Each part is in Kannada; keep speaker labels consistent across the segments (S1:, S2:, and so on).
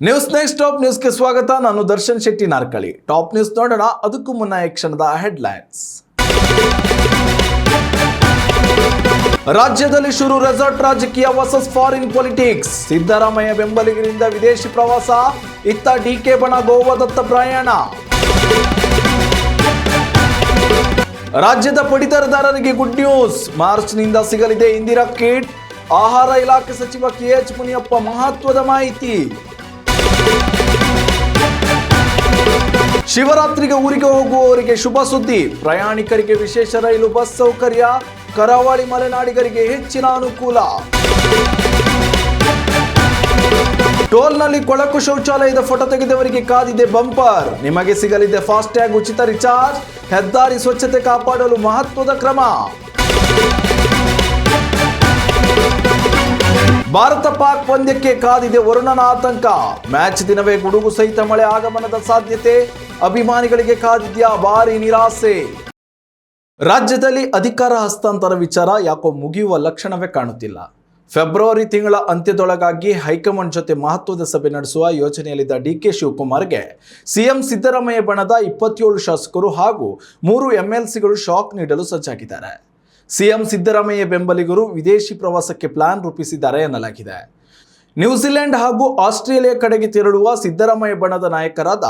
S1: ನ್ಯೂಸ್ ನೆಕ್ಸ್ಟ್ ಟಾಪ್ ನ್ಯೂಸ್ಗೆ ಸ್ವಾಗತ. ನಾನು ದರ್ಶನ್ ಶೆಟ್ಟಿ ನಾರ್ಕಳಿ. ಟಾಪ್ ನ್ಯೂಸ್ ನೋಡೋಣ. ಅದಕ್ಕೂ ಮುನ್ನ ಈ ಕ್ಷಣದ ಹೆಡ್ಲೈನ್ಸ್. ರಾಜ್ಯದಲ್ಲಿ ಶುರು ರೆಸಾರ್ಟ್ ರಾಜಕೀಯ ವರ್ಸಸ್ ಫಾರಿನ್ ಪೊಲಿಟಿಕ್ಸ್. ಸಿದ್ದರಾಮಯ್ಯ ಬೆಂಬಲಿಗರಿಂದ ವಿದೇಶಿ ಪ್ರವಾಸ, ಇತ್ತ ಡಿಕೆ ಬಣ ಗೋವಾದತ್ತ ಪ್ರಯಾಣ. ರಾಜ್ಯದ ಪಡಿತರದಾರರಿಗೆ ಗುಡ್ ನ್ಯೂಸ್. ಮಾರ್ಚ್ನಿಂದ ಸಿಗಲಿದೆ ಇಂದಿರಾ ಕಿಟ್. ಆಹಾರ ಇಲಾಖೆ ಸಚಿವ ಕೆಎಚ್ ಮುನಿಯಪ್ಪ ಮಹತ್ವದ ಮಾಹಿತಿ. ಶಿವರಾತ್ರಿಗೆ ಊರಿಗೆ ಹೋಗುವವರಿಗೆ ಶುಭ ಸುದ್ದಿ. ಪ್ರಯಾಣಿಕರಿಗೆ ವಿಶೇಷ ರೈಲು ಬಸ್ ಸೌಕರ್ಯ. ಕರಾವಳಿ ಮಲೆನಾಡಿಗರಿಗೆ ಹೆಚ್ಚಿನ ಅನುಕೂಲ. ಟೋಲ್ನಲ್ಲಿ ಕೊಳಕು ಶೌಚಾಲಯದ ಫೋಟೋ ತೆಗೆದವರಿಗೆ ಕಾದಿದೆ ಬಂಪರ್. ನಿಮಗೆ ಸಿಗಲಿದೆ ಫಾಸ್ಟ್ಯಾಗ್ ಉಚಿತ ರಿಚಾರ್ಜ್. ಹೆದ್ದಾರಿ ಸ್ವಚ್ಛತೆ ಕಾಪಾಡಲು ಮಹತ್ವದ ಕ್ರಮ. ಭಾರತ ಪಾಕ್ ಪಂದ್ಯಕ್ಕೆ ಕಾದಿದೆ ವರುಣನ ಆತಂಕ. ಮ್ಯಾಚ್ ದಿನವೇ ಗುಡುಗು ಸಹಿತ ಮಳೆ ಆಗಮನದ ಸಾಧ್ಯತೆ. ಅಭಿಮಾನಿಗಳಿಗೆ ಕಾದಿದ್ಯಾ ಭಾರಿ ನಿರಾಸೆ. ರಾಜ್ಯದಲ್ಲಿ ಅಧಿಕಾರ ಹಸ್ತಾಂತರ ವಿಚಾರ ಯಾಕೋ ಮುಗಿಯುವ ಲಕ್ಷಣವೇ ಕಾಣುತ್ತಿಲ್ಲ. ಫೆಬ್ರವರಿ ತಿಂಗಳ ಅಂತ್ಯದೊಳಗಾಗಿ ಹೈಕಮಾಂಡ್ ಜೊತೆ ಮಹತ್ವದ ಸಭೆ ನಡೆಸುವ ಯೋಚನೆಯಲ್ಲಿದ್ದ ಡಿಕೆ ಶಿವಕುಮಾರ್ಗೆ ಸಿಎಂ ಸಿದ್ದರಾಮಯ್ಯ ಬಣದ 27 ಶಾಸಕರು ಹಾಗೂ 3 ಎಂಎಲ್ಸಿಗಳು ಶಾಕ್ ನೀಡಲು ಸಜ್ಜಾಗಿದ್ದಾರೆ. ಸಿಎಂ ಸಿದ್ದರಾಮಯ್ಯ ಬೆಂಬಲಿಗರು ವಿದೇಶಿ ಪ್ರವಾಸಕ್ಕೆ ಪ್ಲಾನ್ ರೂಪಿಸಿದ್ದಾರೆ ಎನ್ನಲಾಗಿದೆ. ನ್ಯೂಜಿಲೆಂಡ್ ಹಾಗೂ ಆಸ್ಟ್ರೇಲಿಯಾ ಕಡೆಗೆ ತೆರಳುವ ಸಿದ್ದರಾಮಯ್ಯ ಬಣದ ನಾಯಕರಾದ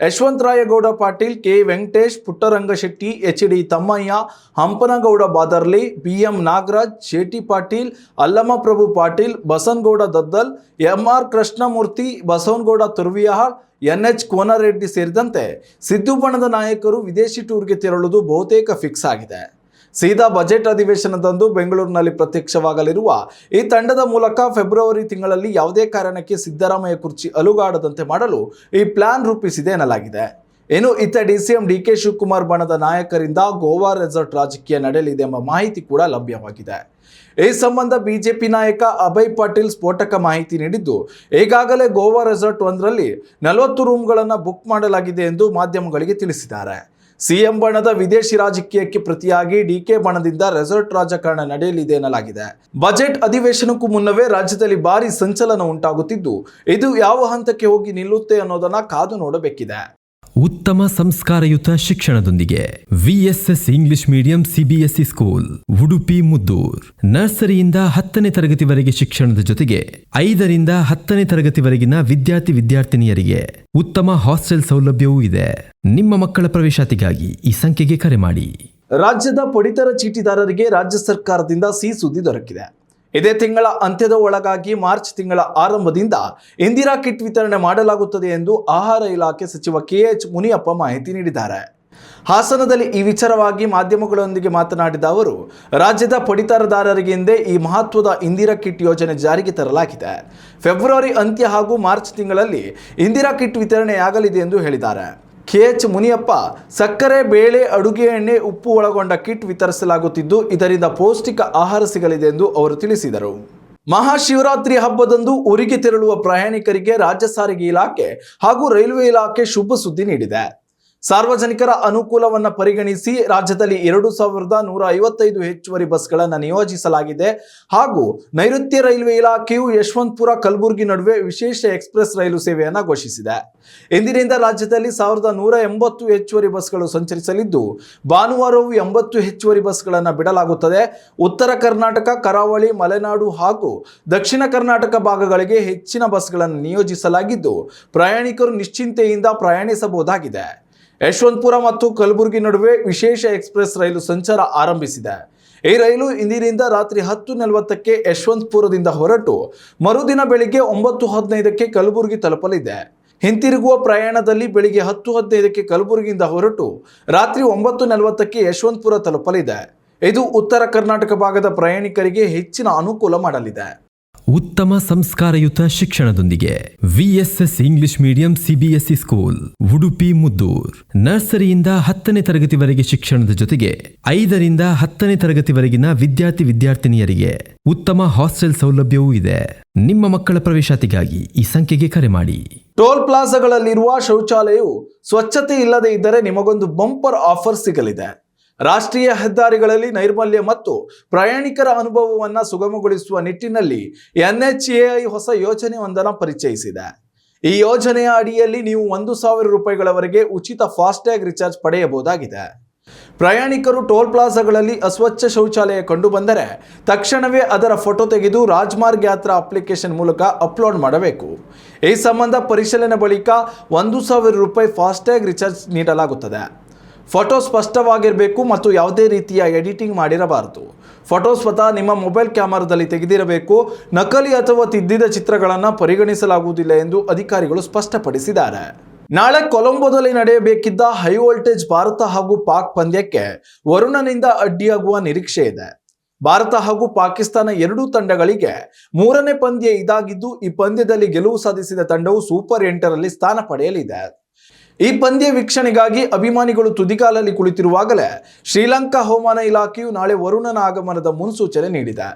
S1: Yashwantraygouda Patil, K Venkatesh, Puttarangashetty, H D. Thammaiah, Hampanagouda Badarli, B M. Nagaraj, J T. Patil, Allamaprabhu Patil, Basanagouda Daddal, M R. Krishnamurthy, Basavanagouda Turvihal, N H. Konareddy ಸೇರಿದಂತೆ ಸಿದ್ದು ಬಣದ ನಾಯಕರು ವಿದೇಶಿ ಟೂರ್ಗೆ ತೆರಳುವುದು ಬಹುತೇಕ ಫಿಕ್ಸ್ ಆಗಿದೆ. ಸೀದಾ ಬಜೆಟ್ ಅಧಿವೇಶನದಂದು ಬೆಂಗಳೂರಿನಲ್ಲಿ ಪ್ರತ್ಯಕ್ಷವಾಗಲಿರುವ ಈ ತಂಡದ ಮೂಲಕ ಫೆಬ್ರವರಿ ತಿಂಗಳಲ್ಲಿ ಯಾವುದೇ ಕಾರಣಕ್ಕೆ ಸಿದ್ದರಾಮಯ್ಯ ಕುರ್ಚಿ ಅಲುಗಾಡದಂತೆ ಮಾಡಲು ಈ ಪ್ಲಾನ್ ರೂಪಿಸಿದೆ ಎನ್ನಲಾಗಿದೆ. ಇನ್ನು ಇತ್ತ ಡಿಸಿಎಂ ಡಿಕೆ ಶಿವಕುಮಾರ್ ಬಣದ ನಾಯಕರಿಂದ ಗೋವಾ ರೆಸಾರ್ಟ್ ರಾಜಕೀಯ ನಡೆಯಲಿದೆ ಎಂಬ ಮಾಹಿತಿ ಕೂಡ ಲಭ್ಯವಾಗಿದೆ. ಈ ಸಂಬಂಧ ಬಿಜೆಪಿ ನಾಯಕ ಅಭಯ್ ಪಾಟೀಲ್ ಸ್ಫೋಟಕ ಮಾಹಿತಿ ನೀಡಿದ್ದು, ಈಗಾಗಲೇ ಗೋವಾ ರೆಸಾರ್ಟ್ ಒಂದರಲ್ಲಿ 40 ರೂಮ್ಗಳನ್ನು ಬುಕ್ ಮಾಡಲಾಗಿದೆ ಎಂದು ಮಾಧ್ಯಮಗಳಿಗೆ ತಿಳಿಸಿದ್ದಾರೆ. ಸಿಎಂ ಬಣದ ವಿದೇಶಿ ರಾಜಕೀಯಕ್ಕೆ ಪ್ರತಿಯಾಗಿ ಡಿಕೆ ಬಣದಿಂದ ರೆಸಾರ್ಟ್ ರಾಜಕಾರಣ ನಡೆಯಲಿದೆ ಎನ್ನಲಾಗಿದೆ. ಬಜೆಟ್ ಅಧಿವೇಶನಕ್ಕೂ ಮುನ್ನವೇ ರಾಜ್ಯದಲ್ಲಿ ಭಾರಿ ಸಂಚಲನ ಉಂಟಾಗುತ್ತಿದ್ದು, ಇದು ಯಾವ ಹಂತಕ್ಕೆ ಹೋಗಿ ನಿಲ್ಲುತ್ತೆ ಅನ್ನೋದನ್ನ ಕಾದು ನೋಡಬೇಕಿದೆ.
S2: ಉತ್ತಮ ಸಂಸ್ಕಾರಯುತ ಶಿಕ್ಷಣದೊಂದಿಗೆ VSS English medium CBSE school Udupi Muddur. ನರ್ಸರಿಯಿಂದ 10ನೇ ತರಗತಿವರೆಗೆ ಶಿಕ್ಷಣದ ಜೊತೆಗೆ 5ರಿಂದ 10ನೇ ತರಗತಿವರೆಗಿನ ವಿದ್ಯಾರ್ಥಿನಿಯರಿಗೆ ಉತ್ತಮ ಹಾಸ್ಟೆಲ್ ಸೌಲಭ್ಯವೂ ಇದೆ. ನಿಮ್ಮ ಮಕ್ಕಳ ಪ್ರವೇಶಾತಿಗಾಗಿ ಈ ಸಂಖ್ಯೆಗೆ ಕರೆ ಮಾಡಿ.
S1: ರಾಜ್ಯದ ಪಡಿತರ ಚೀಟಿದಾರರಿಗೆ ರಾಜ್ಯ ಸರ್ಕಾರದಿಂದ ಸಿಹಿ ಸುದ್ದಿ ದೊರಕಿದೆ. ಇದೇ ತಿಂಗಳ ಅಂತ್ಯದ ಒಳಗಾಗಿ ಮಾರ್ಚ್ ತಿಂಗಳ ಆರಂಭದಿಂದ ಇಂದಿರಾ ಕಿಟ್ ವಿತರಣೆ ಮಾಡಲಾಗುತ್ತದೆ ಎಂದು ಆಹಾರ ಇಲಾಖೆ ಸಚಿವ ಕೆಎಚ್ ಮುನಿಯಪ್ಪ ಮಾಹಿತಿ ನೀಡಿದ್ದಾರೆ. ಹಾಸನದಲ್ಲಿ ಈ ವಿಚಾರವಾಗಿ ಮಾಧ್ಯಮಗಳೊಂದಿಗೆ ಮಾತನಾಡಿದ ಅವರು, ರಾಜ್ಯದ ಪಡಿತರದಾರರಿಗೆ ಎಂದೇ ಈ ಮಹತ್ವದ ಇಂದಿರಾ ಕಿಟ್ ಯೋಜನೆ ಜಾರಿಗೆ ತರಲಾಗಿದೆ. ಫೆಬ್ರವರಿ ಅಂತ್ಯ ಹಾಗೂ ಮಾರ್ಚ್ ತಿಂಗಳಲ್ಲಿ ಇಂದಿರಾ ಕಿಟ್ ವಿತರಣೆಯಾಗಲಿದೆ ಎಂದು ಹೇಳಿದ್ದಾರೆ. ಕೆಎಚ್ ಮುನಿಯಪ್ಪ, ಸಕ್ಕರೆ, ಬೇಳೆ, ಅಡುಗೆ ಎಣ್ಣೆ, ಉಪ್ಪು ಒಳಗೊಂಡ ಕಿಟ್ ವಿತರಿಸಲಾಗುತ್ತಿದ್ದು, ಇದರಿಂದ ಪೌಷ್ಟಿಕ ಆಹಾರ ಸಿಗಲಿದೆ ಎಂದು ಅವರು ತಿಳಿಸಿದರು. ಮಹಾಶಿವರಾತ್ರಿ ಹಬ್ಬದಂದು ಊರಿಗೆ ತೆರಳುವ ಪ್ರಯಾಣಿಕರಿಗೆ ರಾಜ್ಯ ಸಾರಿಗೆ ಇಲಾಖೆ ಹಾಗೂ ರೈಲ್ವೆ ಇಲಾಖೆ ಶುಭ ಸುದ್ದಿ ನೀಡಿದೆ. ಸಾರ್ವಜನಿಕರ ಅನುಕೂಲವನ್ನು ಪರಿಗಣಿಸಿ ರಾಜ್ಯದಲ್ಲಿ 2155 ಹೆಚ್ಚುವರಿ ಬಸ್ಗಳನ್ನು ನಿಯೋಜಿಸಲಾಗಿದೆ ಹಾಗೂ ನೈಋತ್ಯ ರೈಲ್ವೆ ಇಲಾಖೆಯು ಯಶವಂತಪುರ ಕಲಬುರಗಿ ನಡುವೆ ವಿಶೇಷ ಎಕ್ಸ್ಪ್ರೆಸ್ ರೈಲು ಸೇವೆಯನ್ನು ಘೋಷಿಸಿದೆ. ಇಂದಿನಿಂದ ರಾಜ್ಯದಲ್ಲಿ 1180 ಹೆಚ್ಚುವರಿ ಬಸ್ಗಳು ಸಂಚರಿಸಲಿದ್ದು, ಭಾನುವಾರವೂ 80 ಹೆಚ್ಚುವರಿ ಬಸ್ಗಳನ್ನು ಬಿಡಲಾಗುತ್ತದೆ. ಉತ್ತರ ಕರ್ನಾಟಕ, ಕರಾವಳಿ, ಮಲೆನಾಡು ಹಾಗೂ ದಕ್ಷಿಣ ಕರ್ನಾಟಕ ಭಾಗಗಳಿಗೆ ಹೆಚ್ಚಿನ ಬಸ್ಗಳನ್ನು ನಿಯೋಜಿಸಲಾಗಿದ್ದು, ಪ್ರಯಾಣಿಕರು ನಿಶ್ಚಿಂತೆಯಿಂದ ಪ್ರಯಾಣಿಸಬಹುದಾಗಿದೆ. ಯಶವಂತಪುರ ಮತ್ತು ಕಲಬುರಗಿ ನಡುವೆ ವಿಶೇಷ ಎಕ್ಸ್ಪ್ರೆಸ್ ರೈಲು ಸಂಚಾರ ಆರಂಭಿಸಿದೆ. ಈ ರೈಲು ಇಂದಿನಿಂದ ರಾತ್ರಿ 10:40ಕ್ಕೆ ಯಶವಂತಪುರದಿಂದ ಹೊರಟು ಮರುದಿನ ಬೆಳಿಗ್ಗೆ 9:15ಕ್ಕೆ ಕಲಬುರಗಿ ತಲುಪಲಿದೆ. ಹಿಂತಿರುಗುವ ಪ್ರಯಾಣದಲ್ಲಿ ಬೆಳಿಗ್ಗೆ 10:15ಕ್ಕೆ ಕಲಬುರಗಿಯಿಂದ ಹೊರಟು ರಾತ್ರಿ 9:40ಕ್ಕೆ ಯಶವಂತಪುರ ತಲುಪಲಿದೆ. ಇದು ಉತ್ತರ ಕರ್ನಾಟಕ ಭಾಗದ ಪ್ರಯಾಣಿಕರಿಗೆ ಹೆಚ್ಚಿನ ಅನುಕೂಲ ಮಾಡಲಿದೆ.
S2: ಉತ್ತಮ ಸಂಸ್ಕಾರಯುತ ಶಿಕ್ಷಣದೊಂದಿಗೆ VSS English medium CBSE school Udupi Muddur. ನರ್ಸರಿಯಿಂದ 10ನೇ ತರಗತಿವರೆಗೆ ಶಿಕ್ಷಣದ ಜೊತೆಗೆ 5ರಿಂದ 10ನೇ ತರಗತಿವರೆಗಿನ ವಿದ್ಯಾರ್ಥಿನಿಯರಿಗೆ ಉತ್ತಮ ಹಾಸ್ಟೆಲ್ ಸೌಲಭ್ಯವೂ ಇದೆ. ನಿಮ್ಮ ಮಕ್ಕಳ ಪ್ರವೇಶಾತಿಗಾಗಿ ಈ ಸಂಖ್ಯೆಗೆ ಕರೆ ಮಾಡಿ.
S1: ಟೋಲ್ ಪ್ಲಾಜಾಗಳಲ್ಲಿರುವ ಶೌಚಾಲಯವು ಸ್ವಚ್ಛತೆ ಇಲ್ಲದೆ ಇದ್ದರೆ ನಿಮಗೊಂದು ಬಂಪರ್ ಆಫರ್ ಸಿಗಲಿದೆ. ರಾಷ್ಟ್ರೀಯ ಹೆದ್ದಾರಿಗಳಲ್ಲಿ ನೈರ್ಮಲ್ಯ ಮತ್ತು ಪ್ರಯಾಣಿಕರ ಅನುಭವವನ್ನು ಸುಗಮಗೊಳಿಸುವ ನಿಟ್ಟಿನಲ್ಲಿ ಎನ್ಎಚ್ಎಐ ಹೊಸ ಯೋಜನೆಯೊಂದನ್ನು ಪರಿಚಯಿಸಿದೆ. ಈ ಯೋಜನೆಯ ಅಡಿಯಲ್ಲಿ ನೀವು 1,000 ರೂಪಾಯಿಗಳವರೆಗೆ ಉಚಿತ ಫಾಸ್ಟ್ಯಾಗ್ ರಿಚಾರ್ಜ್ ಪಡೆಯಬಹುದಾಗಿದೆ. ಪ್ರಯಾಣಿಕರು ಟೋಲ್ ಪ್ಲಾಜಾಗಳಲ್ಲಿ ಅಸ್ವಚ್ಛ ಶೌಚಾಲಯ ಕಂಡುಬಂದರೆ ತಕ್ಷಣವೇ ಅದರ ಫೋಟೋ ತೆಗೆದು ರಾಜಮಾರ್ಗ್ ಯಾತ್ರಾ ಅಪ್ಲಿಕೇಶನ್ ಮೂಲಕ ಅಪ್ಲೋಡ್ ಮಾಡಬೇಕು. ಈ ಸಂಬಂಧ ಪರಿಶೀಲನೆ ಬಳಿಕ 1,000 ರೂಪಾಯಿ ಫಾಸ್ಟ್ಯಾಗ್ ರಿಚಾರ್ಜ್ ನೀಡಲಾಗುತ್ತದೆ. ಫೋಟೋ ಸ್ಪಷ್ಟವಾಗಿರಬೇಕು ಮತ್ತು ಯಾವುದೇ ರೀತಿಯ ಎಡಿಟಿಂಗ್ ಮಾಡಿರಬಾರದು. ಫೋಟೋ ಸ್ವತಃ ನಿಮ್ಮ ಮೊಬೈಲ್ ಕ್ಯಾಮೆರಾದಲ್ಲಿ ತೆಗೆದಿರಬೇಕು. ನಕಲಿ ಅಥವಾ ತಿದ್ದಿದ ಚಿತ್ರಗಳನ್ನು ಪರಿಗಣಿಸಲಾಗುವುದಿಲ್ಲ ಎಂದು ಅಧಿಕಾರಿಗಳು ಸ್ಪಷ್ಟಪಡಿಸಿದ್ದಾರೆ. ನಾಳೆ ಕೊಲಂಬೋದಲ್ಲಿ ನಡೆಯಬೇಕಿದ್ದ ಹೈ ವೋಲ್ಟೇಜ್ ಭಾರತ ಹಾಗೂ ಪಾಕ್ ಪಂದ್ಯಕ್ಕೆ ವರುಣನಿಂದ ಅಡ್ಡಿಯಾಗುವ ನಿರೀಕ್ಷೆ ಇದೆ. ಭಾರತ ಹಾಗೂ ಪಾಕಿಸ್ತಾನ ಎರಡೂ ತಂಡಗಳಿಗೆ 3ನೇ ಪಂದ್ಯ ಇದಾಗಿದ್ದು, ಈ ಪಂದ್ಯದಲ್ಲಿ ಗೆಲುವು ಸಾಧಿಸಿದ ತಂಡವು ಸೂಪರ್ 8ರಲ್ಲಿ ಸ್ಥಾನ ಪಡೆಯಲಿದೆ. ಈ ಪಂದ್ಯ ವೀಕ್ಷಣೆಗಾಗಿ ಅಭಿಮಾನಿಗಳು ತುದಿಗಾಲಲ್ಲಿ ಕುಳಿತಿರುವಾಗಲೇ ಶ್ರೀಲಂಕಾ ಹವಾಮಾನ ಇಲಾಖೆಯು ನಾಳೆ ವರುಣನ ಆಗಮನದ ಮುನ್ಸೂಚನೆ ನೀಡಿದೆ.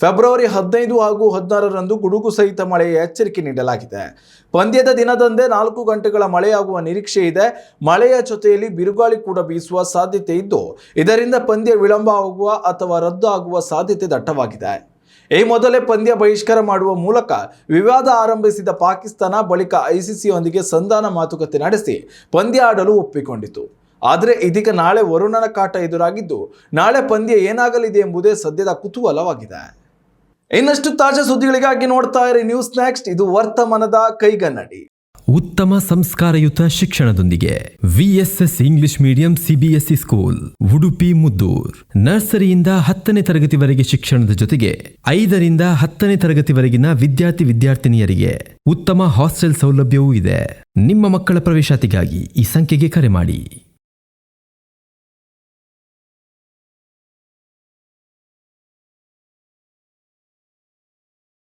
S1: ಫೆಬ್ರವರಿ 15 ಹಾಗೂ 16ರಂದು ಗುಡುಗು ಸಹಿತ ಮಳೆಯ ಎಚ್ಚರಿಕೆ ನೀಡಲಾಗಿದೆ. ಪಂದ್ಯದ ದಿನದಂದೇ 4 ಗಂಟೆಗಳ ಮಳೆಯಾಗುವ ನಿರೀಕ್ಷೆ ಇದೆ. ಮಳೆಯ ಜೊತೆಯಲ್ಲಿ ಬಿರುಗಾಳಿ ಕೂಡ ಬೀಸುವ ಸಾಧ್ಯತೆ ಇದ್ದು, ಇದರಿಂದ ಪಂದ್ಯ ವಿಳಂಬ ಆಗುವ ಅಥವಾ ರದ್ದು ಆಗುವ ಸಾಧ್ಯತೆ ದಟ್ಟವಾಗಿದೆ. ಈ ಮೊದಲೇ ಪಂದ್ಯ ಬಹಿಷ್ಕಾರ ಮಾಡುವ ಮೂಲಕ ವಿವಾದ ಆರಂಭಿಸಿದ ಪಾಕಿಸ್ತಾನ ಬಳಿಕ ಐಸಿಸಿಯೊಂದಿಗೆ ಸಂಧಾನ ಮಾತುಕತೆ ನಡೆಸಿ ಪಂದ್ಯ ಆಡಲು ಒಪ್ಪಿಕೊಂಡಿತು. ಆದರೆ ಇದೀಗ ನಾಳೆ ವರುಣನ ಕಾಟ ಎದುರಾಗಿದ್ದು, ನಾಳೆ ಪಂದ್ಯ ಏನಾಗಲಿದೆ ಎಂಬುದೇ ಸದ್ಯದ ಕುತೂಹಲವಾಗಿದೆ. ಇನ್ನಷ್ಟು ತಾಜಾ ಸುದ್ದಿಗಳಿಗಾಗಿ ನೋಡ್ತಾ ಇರಿ ನ್ಯೂಸ್ ನೆಕ್ಸ್ಟ್. ಇದು ವರ್ತಮಾನದ ಕೈಗನ್ನಡಿ.
S2: ಉತ್ತಮ ಸಂಸ್ಕಾರಯುತ ಶಿಕ್ಷಣದೊಂದಿಗೆ VSS English medium CBSE school Udupi Muddur. ನರ್ಸರಿಯಿಂದ 10ನೇ ತರಗತಿವರೆಗೆ ಶಿಕ್ಷಣದ ಜೊತೆಗೆ 5ರಿಂದ 10ನೇ ತರಗತಿವರೆಗಿನ ವಿದ್ಯಾರ್ಥಿನಿಯರಿಗೆ ಉತ್ತಮ ಹಾಸ್ಟೆಲ್ ಸೌಲಭ್ಯವೂ ಇದೆ. ನಿಮ್ಮ ಮಕ್ಕಳ ಪ್ರವೇಶಾತಿಗಾಗಿ ಈ ಸಂಖ್ಯೆಗೆ ಕರೆ ಮಾಡಿ.